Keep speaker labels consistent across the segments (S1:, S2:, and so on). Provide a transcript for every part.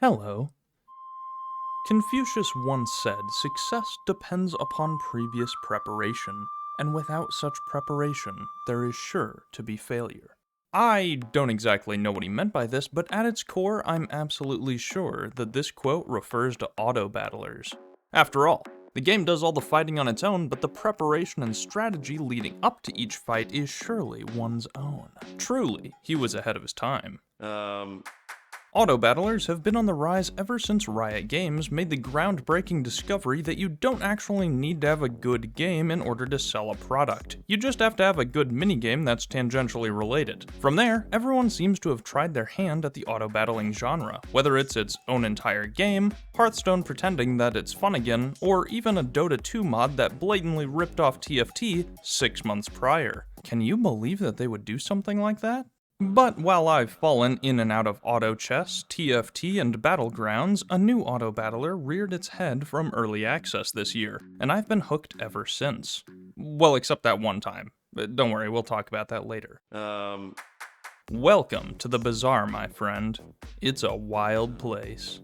S1: Hello. Confucius once said, "Success depends upon previous preparation, and without such preparation, there is sure to be failure." I don't exactly know what he meant by this, but at its core, I'm absolutely sure that this quote refers to auto-battlers. After all, the game does all the fighting on its own, but the preparation and strategy leading up to each fight is surely one's own. Truly, he was ahead of his time. Auto-battlers have been on the rise ever since Riot Games made the groundbreaking discovery that you don't actually need to have a good game in order to sell a product. You just have to have a good minigame that's tangentially related. From there, everyone seems to have tried their hand at the auto-battling genre, whether it's its own entire game, Hearthstone pretending that it's fun again, or even a Dota 2 mod that blatantly ripped off TFT 6 months prior. Can you believe that they would do something like that? But while I've fallen in and out of auto chess, TFT, and Battlegrounds, a new auto battler reared its head from early access this year, and I've been hooked ever since. Well, except that one time. Don't worry, we'll talk about that later. Welcome to the Bazaar, my friend. It's a wild place.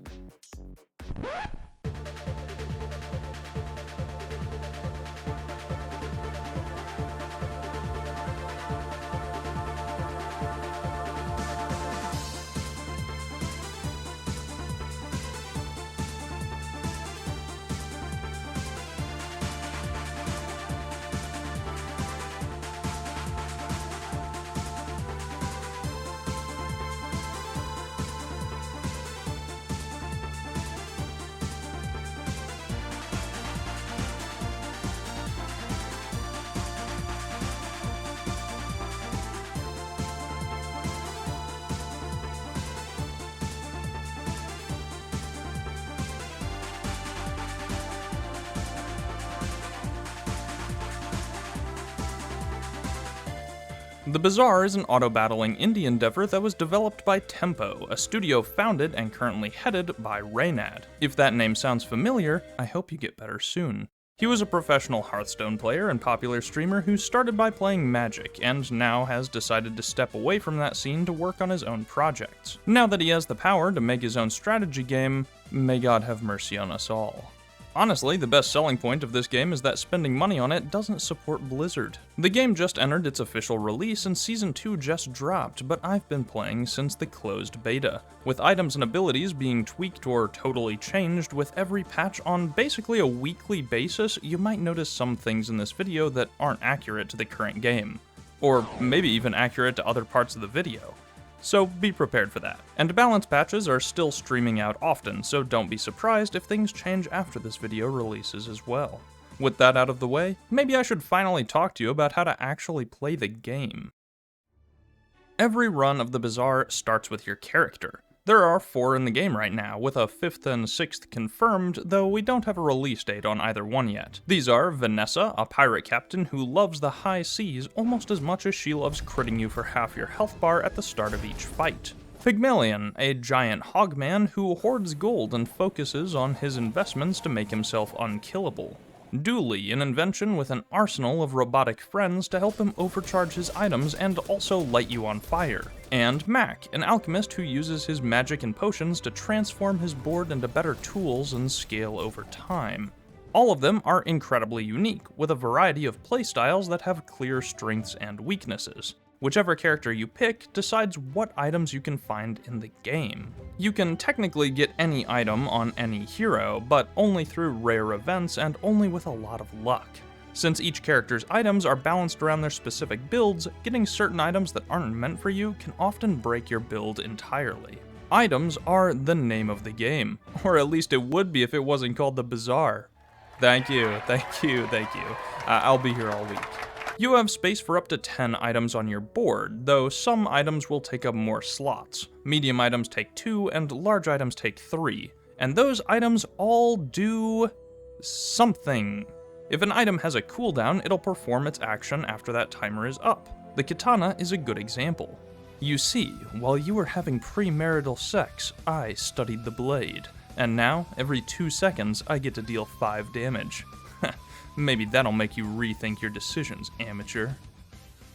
S1: The Bazaar is an auto-battling indie endeavor that was developed by Tempo, a studio founded and currently headed by Reynad. If that name sounds familiar, I hope you get better soon. He was a professional Hearthstone player and popular streamer who started by playing Magic, and now has decided to step away from that scene to work on his own projects. Now that he has the power to make his own strategy game, may God have mercy on us all. Honestly, the best selling point of this game is that spending money on it doesn't support Blizzard. The game just entered its official release and Season 2 just dropped, but I've been playing since the closed beta, with items and abilities being tweaked or totally changed with every patch on basically a weekly basis. You might notice some things in this video that aren't accurate to the current game, or maybe even accurate to other parts of the video. So be prepared for that. And balance patches are still streaming out often, so don't be surprised if things change after this video releases as well. With that out of the way, maybe I should finally talk to you about how to actually play the game. Every run of the Bazaar starts with your character. There are 4 in the game right now, with a 5th and 6th confirmed, though we don't have a release date on either one yet. These are Vanessa, a pirate captain who loves the high seas almost as much as she loves critting you for half your health bar at the start of each fight. Pygmalion, a giant hogman who hoards gold and focuses on his investments to make himself unkillable. Dooley, an invention with an arsenal of robotic friends to help him overcharge his items and also light you on fire. And Mac, an alchemist who uses his magic and potions to transform his board into better tools and scale over time. All of them are incredibly unique, with a variety of playstyles that have clear strengths and weaknesses. Whichever character you pick decides what items you can find in the game. You can technically get any item on any hero, but only through rare events and only with a lot of luck. Since each character's items are balanced around their specific builds, getting certain items that aren't meant for you can often break your build entirely. Items are the name of the game, or at least it would be if it wasn't called the Bazaar. Thank you. I'll be here all week. You have space for up to 10 items on your board, though some items will take up more slots. Medium items take 2, and large items take 3. And those items all do something. If an item has a cooldown, it'll perform its action after that timer is up. The katana is a good example. You see, while you were having premarital sex, I studied the blade. And now, every 2 seconds, I get to deal 5 damage. Maybe that'll make you rethink your decisions, amateur.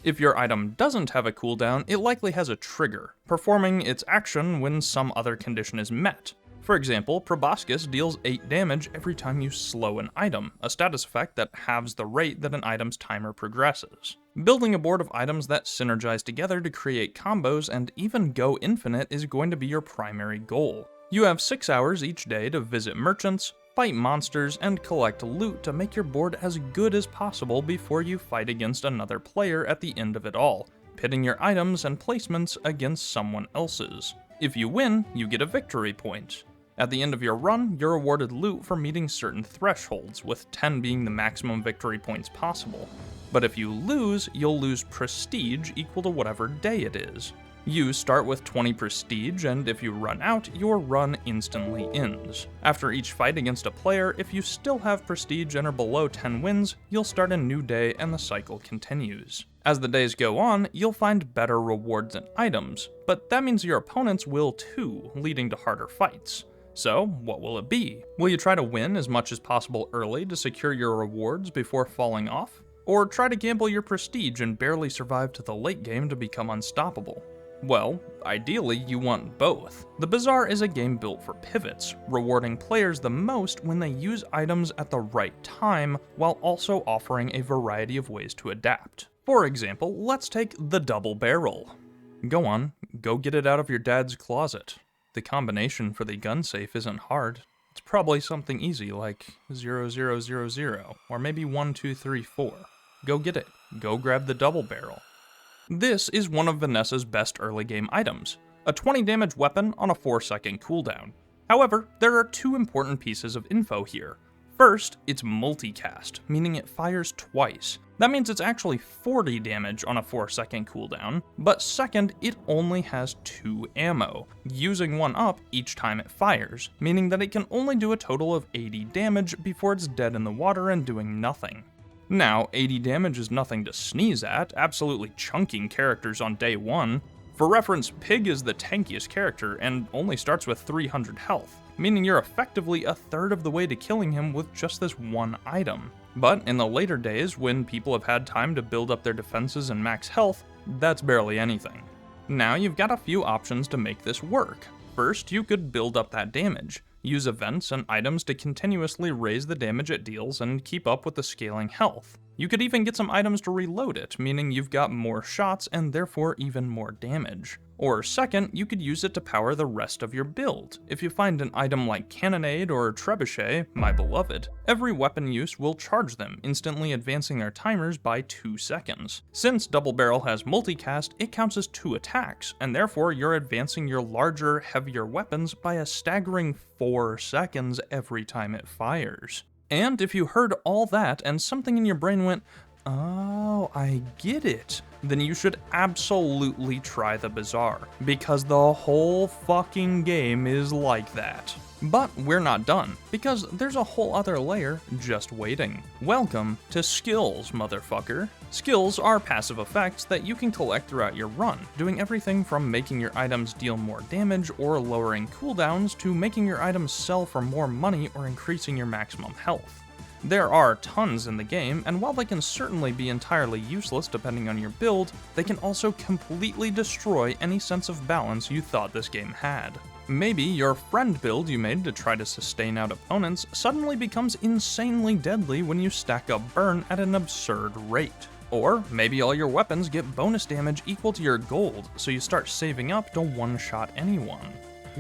S1: If your item doesn't have a cooldown, it likely has a trigger, performing its action when some other condition is met. For example, Proboscis deals 8 damage every time you slow an item, a status effect that halves the rate that an item's timer progresses. Building a board of items that synergize together to create combos and even go infinite is going to be your primary goal. You have 6 hours each day to visit merchants, fight monsters, and collect loot to make your board as good as possible before you fight against another player at the end of it all, pitting your items and placements against someone else's. If you win, you get a victory point. At the end of your run, you're awarded loot for meeting certain thresholds, with 10 being the maximum victory points possible. But if you lose, you'll lose prestige equal to whatever day it is. You start with 20 prestige, and if you run out, your run instantly ends. After each fight against a player, if you still have prestige and are below 10 wins, you'll start a new day and the cycle continues. As the days go on, you'll find better rewards and items, but that means your opponents will too, leading to harder fights. So, what will it be? Will you try to win as much as possible early to secure your rewards before falling off? Or try to gamble your prestige and barely survive to the late game to become unstoppable? Well, ideally you want both. The Bazaar is a game built for pivots, rewarding players the most when they use items at the right time, while also offering a variety of ways to adapt. For example, let's take the double barrel. Go on, go get it out of your dad's closet. The combination for the gun safe isn't hard. It's probably something easy like 0000, or maybe 1234. Go get it. Go grab the double barrel. This is one of Vanessa's best early game items, a 20 damage weapon on a 4-second cooldown. However, there are 2 important pieces of info here. First, it's multicast, meaning it fires twice. That means it's actually 40 damage on a 4-second cooldown, but second, it only has 2 ammo, using one up each time it fires, meaning that it can only do a total of 80 damage before it's dead in the water and doing nothing. Now, 80 damage is nothing to sneeze at, absolutely chunking characters on day 1. For reference, Pig is the tankiest character and only starts with 300 health, meaning you're effectively a third of the way to killing him with just this one item. But in the later days, when people have had time to build up their defenses and max health, that's barely anything. Now you've got a few options to make this work. First, you could build up that damage. Use events and items to continuously raise the damage it deals and keep up with the scaling health. You could even get some items to reload it, meaning you've got more shots and therefore even more damage. Or second, you could use it to power the rest of your build. If you find an item like Cannonade or Trebuchet, my beloved, every weapon use will charge them, instantly advancing their timers by 2 seconds. Since Double Barrel has multicast, it counts as 2 attacks, and therefore you're advancing your larger, heavier weapons by a staggering 4 seconds every time it fires. And if you heard all that and something in your brain went, "Oh, I get it," then you should absolutely try the Bazaar, because the whole fucking game is like that. But we're not done, because there's a whole other layer just waiting. Welcome to skills, motherfucker. Skills are passive effects that you can collect throughout your run, doing everything from making your items deal more damage or lowering cooldowns to making your items sell for more money or increasing your maximum health. There are tons in the game, and while they can certainly be entirely useless depending on your build, they can also completely destroy any sense of balance you thought this game had. Maybe your friend build you made to try to sustain out opponents suddenly becomes insanely deadly when you stack up burn at an absurd rate. Or maybe all your weapons get bonus damage equal to your gold, so you start saving up to one-shot anyone.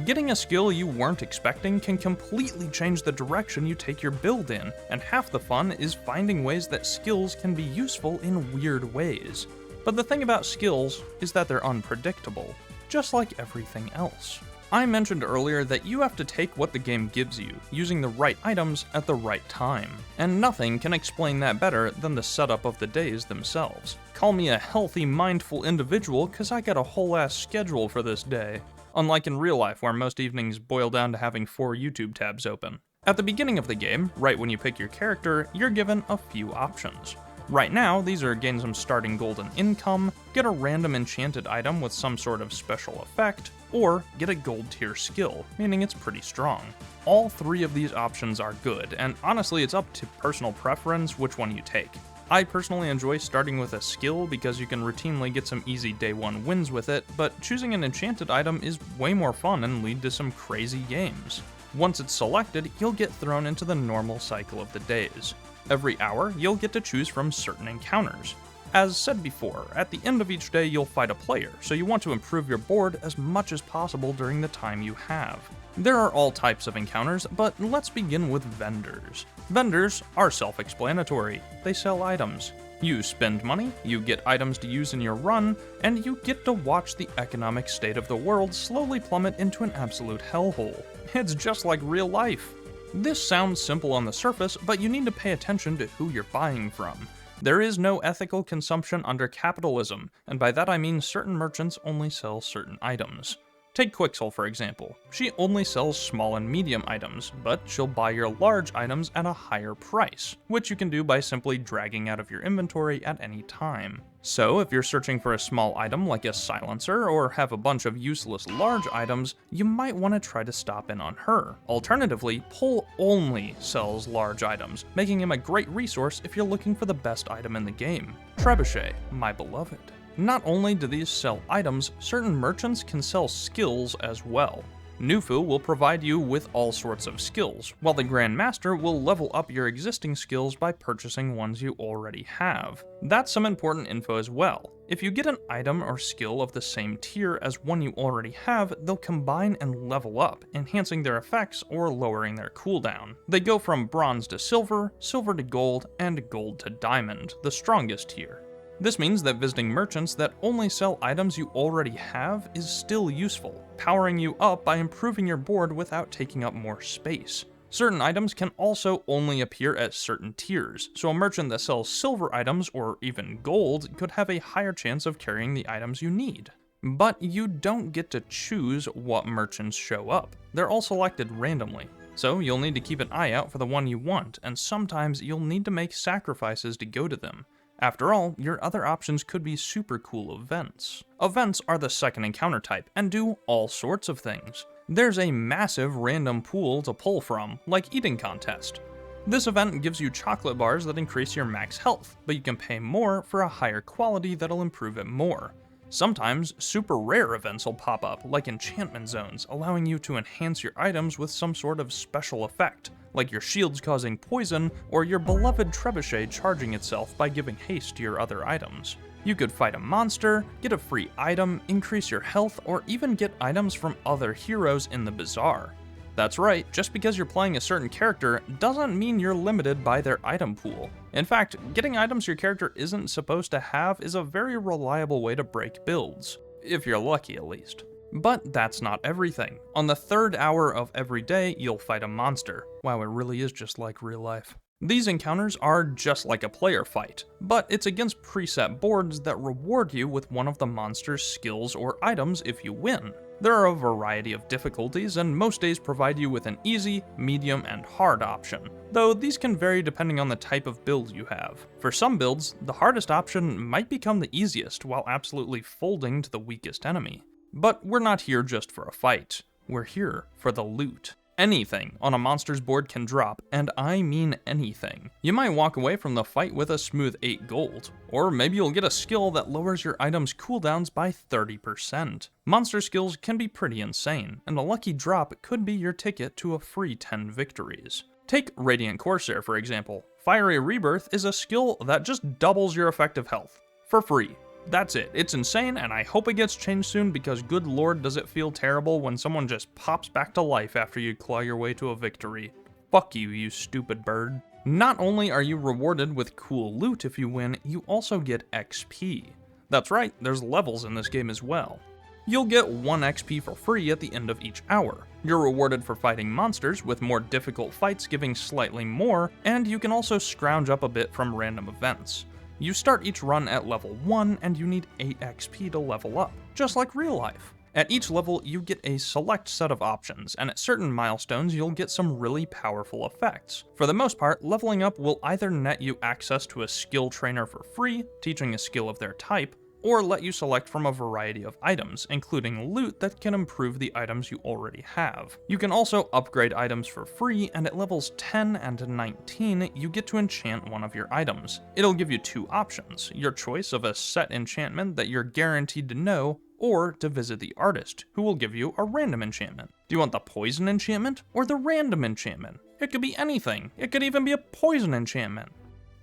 S1: Getting a skill you weren't expecting can completely change the direction you take your build in, and half the fun is finding ways that skills can be useful in weird ways. But the thing about skills is that they're unpredictable, just like everything else. I mentioned earlier that you have to take what the game gives you, using the right items at the right time. And nothing can explain that better than the setup of the days themselves. Call me a healthy, mindful individual, cause I got a whole ass schedule for this day. Unlike in real life, where most evenings boil down to having 4 YouTube tabs open. At the beginning of the game, right when you pick your character, you're given a few options. Right now, these are gain some starting golden income, get a random enchanted item with some sort of special effect, or get a gold tier skill, meaning it's pretty strong. All 3 of these options are good, and honestly it's up to personal preference which one you take. I personally enjoy starting with a skill because you can routinely get some easy day 1 wins with it, but choosing an enchanted item is way more fun and lead to some crazy games. Once it's selected, you'll get thrown into the normal cycle of the days. Every hour, you'll get to choose from certain encounters. As said before, at the end of each day you'll fight a player, so you want to improve your board as much as possible during the time you have. There are all types of encounters, but let's begin with vendors. Vendors are self-explanatory. They sell items. You spend money, you get items to use in your run, and you get to watch the economic state of the world slowly plummet into an absolute hellhole. It's just like real life. This sounds simple on the surface, but you need to pay attention to who you're buying from. There is no ethical consumption under capitalism, and by that I mean certain merchants only sell certain items. Take Quixel for example. She only sells small and medium items, but she'll buy your large items at a higher price, which you can do by simply dragging out of your inventory at any time. So if you're searching for a small item like a silencer or have a bunch of useless large items, you might want to try to stop in on her. Alternatively, Pole only sells large items, making him a great resource if you're looking for the best item in the game. Trebuchet, my beloved. Not only do these sell items, certain merchants can sell skills as well. Nufu will provide you with all sorts of skills, while the Grand Master will level up your existing skills by purchasing ones you already have. That's some important info as well. If you get an item or skill of the same tier as one you already have, they'll combine and level up, enhancing their effects or lowering their cooldown. They go from bronze to silver, silver to gold, and gold to diamond, the strongest tier. This means that visiting merchants that only sell items you already have is still useful, powering you up by improving your board without taking up more space. Certain items can also only appear at certain tiers, so a merchant that sells silver items or even gold could have a higher chance of carrying the items you need. But you don't get to choose what merchants show up. They're all selected randomly. So you'll need to keep an eye out for the one you want, and sometimes you'll need to make sacrifices to go to them. After all, your other options could be super cool events. Events are the second encounter type and do all sorts of things. There's a massive random pool to pull from, like Eating Contest. This event gives you chocolate bars that increase your max health, but you can pay more for a higher quality that'll improve it more. Sometimes super rare events will pop up, like enchantment zones, allowing you to enhance your items with some sort of special effect, like your shields causing poison, or your beloved Trebuchet charging itself by giving haste to your other items. You could fight a monster, get a free item, increase your health, or even get items from other heroes in the Bazaar. That's right, just because you're playing a certain character doesn't mean you're limited by their item pool. In fact, getting items your character isn't supposed to have is a very reliable way to break builds. If you're lucky at least. But that's not everything. On the third hour of every day, you'll fight a monster. Wow, it really is just like real life. These encounters are just like a player fight, but it's against preset boards that reward you with one of the monster's skills or items if you win. There are a variety of difficulties, and most days provide you with an easy, medium, and hard option, though these can vary depending on the type of build you have. For some builds, the hardest option might become the easiest while absolutely folding to the weakest enemy. But we're not here just for a fight, we're here for the loot. Anything on a monster's board can drop, and I mean anything. You might walk away from the fight with a smooth 8 gold, or maybe you'll get a skill that lowers your item's cooldowns by 30%. Monster skills can be pretty insane, and a lucky drop could be your ticket to a free 10 victories. Take Radiant Corsair for example. Fiery Rebirth is a skill that just doubles your effective health, for free. That's it. It's insane, and I hope it gets changed soon because good lord does it feel terrible when someone just pops back to life after you claw your way to a victory. Fuck you, you stupid bird. Not only are you rewarded with cool loot if you win, you also get XP. That's right, there's levels in this game as well. You'll get 1 XP for free at the end of each hour. You're rewarded for fighting monsters, with more difficult fights giving slightly more, and you can also scrounge up a bit from random events. You start each run at level 1 and you need 8 XP to level up, just like real life. At each level, you get a select set of options, and at certain milestones you'll get some really powerful effects. For the most part, leveling up will either net you access to a skill trainer for free, teaching a skill of their type, or let you select from a variety of items, including loot that can improve the items you already have. You can also upgrade items for free, and at levels 10 and 19, you get to enchant one of your items. It'll give you two options, your choice of a set enchantment that you're guaranteed to know, or to visit the artist, who will give you a random enchantment. Do you want the poison enchantment, or the random enchantment? It could be anything. It could even be a poison enchantment.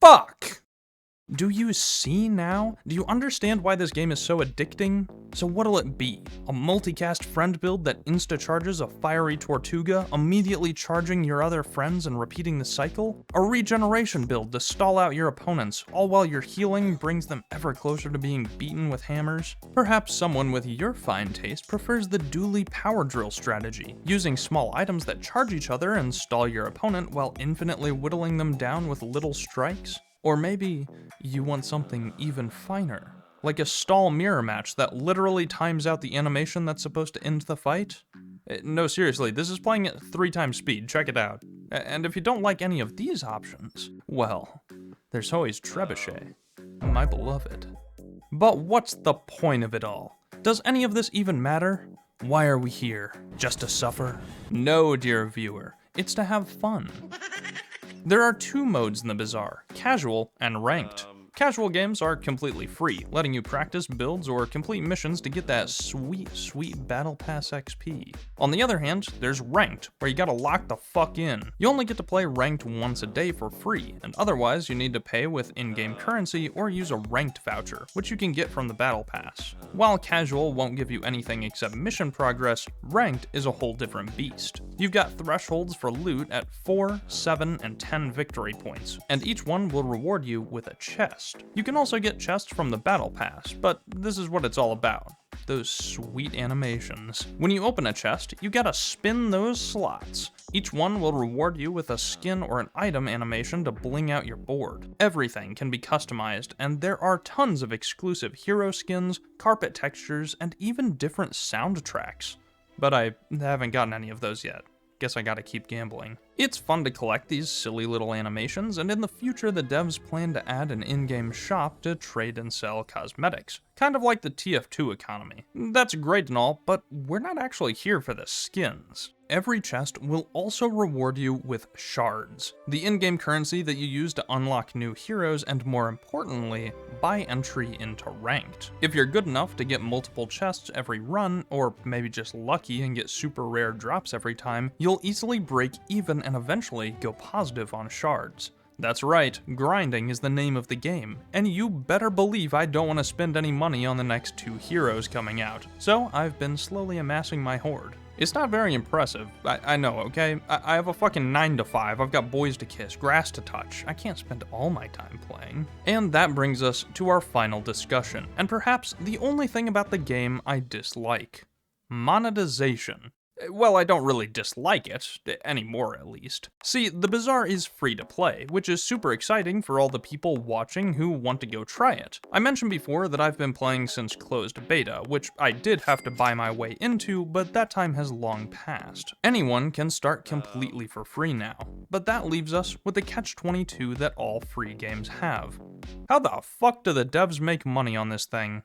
S1: Fuck! Do you see now? Do you understand why this game is so addicting? So what'll it be? A multicast friend build that insta-charges a fiery Tortuga, immediately charging your other friends and repeating the cycle? A regeneration build to stall out your opponents, all while your healing brings them ever closer to being beaten with hammers? Perhaps someone with your fine taste prefers the dually power drill strategy, using small items that charge each other and stall your opponent while infinitely whittling them down with little strikes? Or maybe you want something even finer, like a stall mirror match that literally times out the animation that's supposed to end the fight? No, seriously, this is playing at 3 times speed, check it out. And if you don't like any of these options, well, there's always Trebuchet, my beloved. But what's the point of it all? Does any of this even matter? Why are we here? Just to suffer? No, dear viewer, it's to have fun. There are 2 modes in the Bazaar, casual and ranked. Casual games are completely free, letting you practice builds or complete missions to get that sweet, sweet Battle Pass XP. On the other hand, there's ranked, where you gotta lock the fuck in. You only get to play ranked once a day for free, and otherwise you need to pay with in-game currency or use a ranked voucher, which you can get from the Battle Pass. While casual won't give you anything except mission progress, ranked is a whole different beast. You've got thresholds for loot at 4, 7, and 10 victory points, and each one will reward you with a chest. You can also get chests from the Battle Pass, but this is what it's all about. Those sweet animations. When you open a chest, you gotta spin those slots. Each one will reward you with a skin or an item animation to bling out your board. Everything can be customized, and there are tons of exclusive hero skins, carpet textures, and even different soundtracks. But I haven't gotten any of those yet. Guess I gotta keep gambling. It's fun to collect these silly little animations, and in the future the devs plan to add an in-game shop to trade and sell cosmetics. Kind of like the TF2 economy. That's great and all, but we're not actually here for the skins. Every chest will also reward you with shards, the in-game currency that you use to unlock new heroes and, more importantly, buy entry into ranked. If you're good enough to get multiple chests every run, or maybe just lucky and get super rare drops every time, you'll easily break even and eventually go positive on shards. That's right, grinding is the name of the game, and you better believe I don't want to spend any money on the next 2 heroes coming out, so I've been slowly amassing my horde. It's not very impressive, I know, okay? I have a fucking 9 to 5, I've got boys to kiss, grass to touch, I can't spend all my time playing. And that brings us to our final discussion, and perhaps the only thing about the game I dislike. Monetization. Well, I don't really dislike it, anymore at least. See, the Bazaar is free to play, which is super exciting for all the people watching who want to go try it. I mentioned before that I've been playing since closed beta, which I did have to buy my way into, but that time has long passed. Anyone can start completely for free now, but that leaves us with the catch-22 that all free games have. How the fuck do the devs make money on this thing?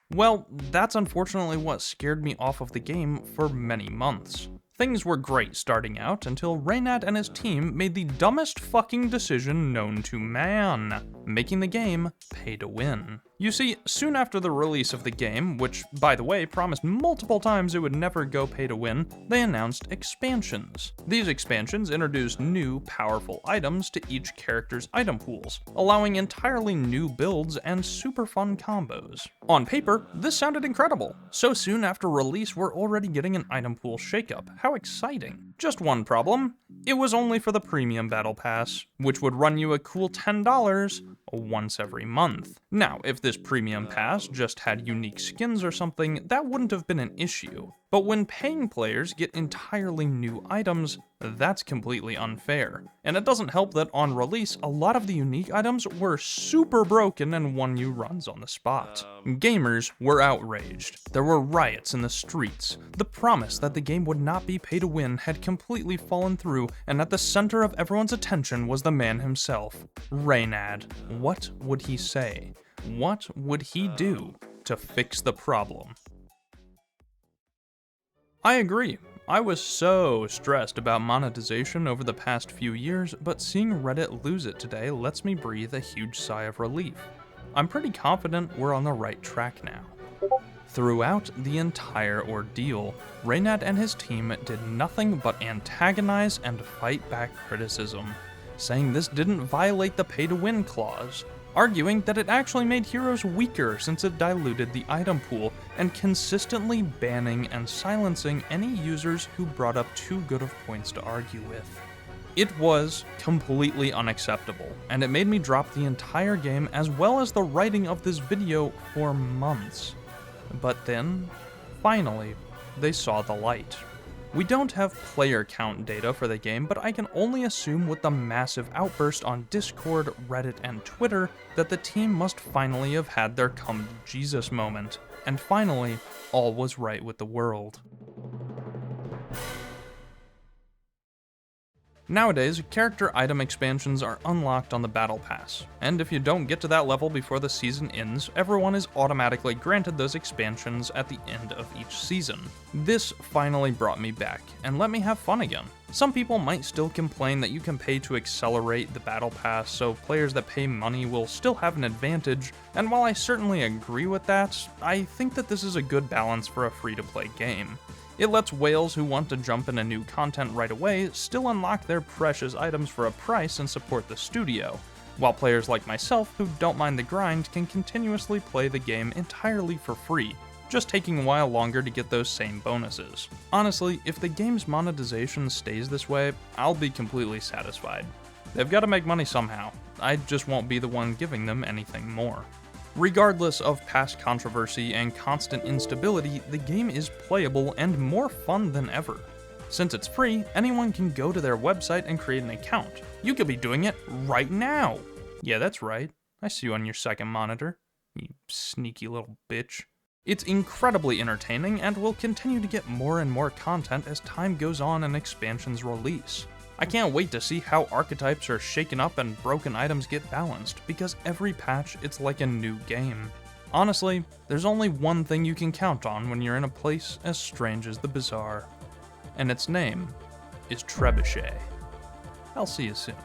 S1: Well, that's unfortunately what scared me off of the game for many months. Things were great starting out until Reynad and his team made the dumbest fucking decision known to man, making the game pay to win. You see, soon after the release of the game, which, by the way, promised multiple times it would never go pay to win, they announced expansions. These expansions introduced new, powerful items to each character's item pools, allowing entirely new builds and super fun combos. On paper, this sounded incredible. So soon after release, we're already getting an item pool shakeup. How exciting. Just one problem. It was only for the premium battle pass, which would run you a cool $10 once every month. Now, if this premium pass just had unique skins or something, that wouldn't have been an issue. But when paying players get entirely new items, that's completely unfair. And it doesn't help that on release, a lot of the unique items were super broken and won you runs on the spot. Gamers were outraged. There were riots in the streets. The promise that the game would not be pay to win had completely fallen through, and at the center of everyone's attention was the man himself, Reynad. What would he say? What would he do to fix the problem? I agree. I was so stressed about monetization over the past few years, but seeing Reddit lose it today lets me breathe a huge sigh of relief. I'm pretty confident we're on the right track now. Throughout the entire ordeal, Reynad and his team did nothing but antagonize and fight back criticism, saying this didn't violate the pay-to-win clause, arguing that it actually made heroes weaker since it diluted the item pool, and consistently banning and silencing any users who brought up too good of points to argue with. It was completely unacceptable, and it made me drop the entire game as well as the writing of this video for months. But then, finally, they saw the light. We don't have player count data for the game, but I can only assume with the massive outburst on Discord, Reddit, and Twitter that the team must finally have had their come to Jesus moment, and finally, all was right with the world. Nowadays, character item expansions are unlocked on the Battle Pass, and if you don't get to that level before the season ends, everyone is automatically granted those expansions at the end of each season. This finally brought me back, and let me have fun again. Some people might still complain that you can pay to accelerate the Battle Pass, so players that pay money will still have an advantage, and while I certainly agree with that, I think that this is a good balance for a free-to-play game. It lets whales who want to jump into new content right away still unlock their precious items for a price and support the studio, while players like myself who don't mind the grind can continuously play the game entirely for free, just taking a while longer to get those same bonuses. Honestly, if the game's monetization stays this way, I'll be completely satisfied. They've got to make money somehow. I just won't be the one giving them anything more. Regardless of past controversy and constant instability, the game is playable and more fun than ever. Since it's free, anyone can go to their website and create an account. You could be doing it right now. Yeah, that's right. I see you on your second monitor, you sneaky little bitch. It's incredibly entertaining and will continue to get more and more content as time goes on and expansions release. I can't wait to see how archetypes are shaken up and broken items get balanced, because every patch it's like a new game. Honestly, there's only one thing you can count on when you're in a place as strange as the Bazaar, and its name is Trebuchet. I'll see you soon.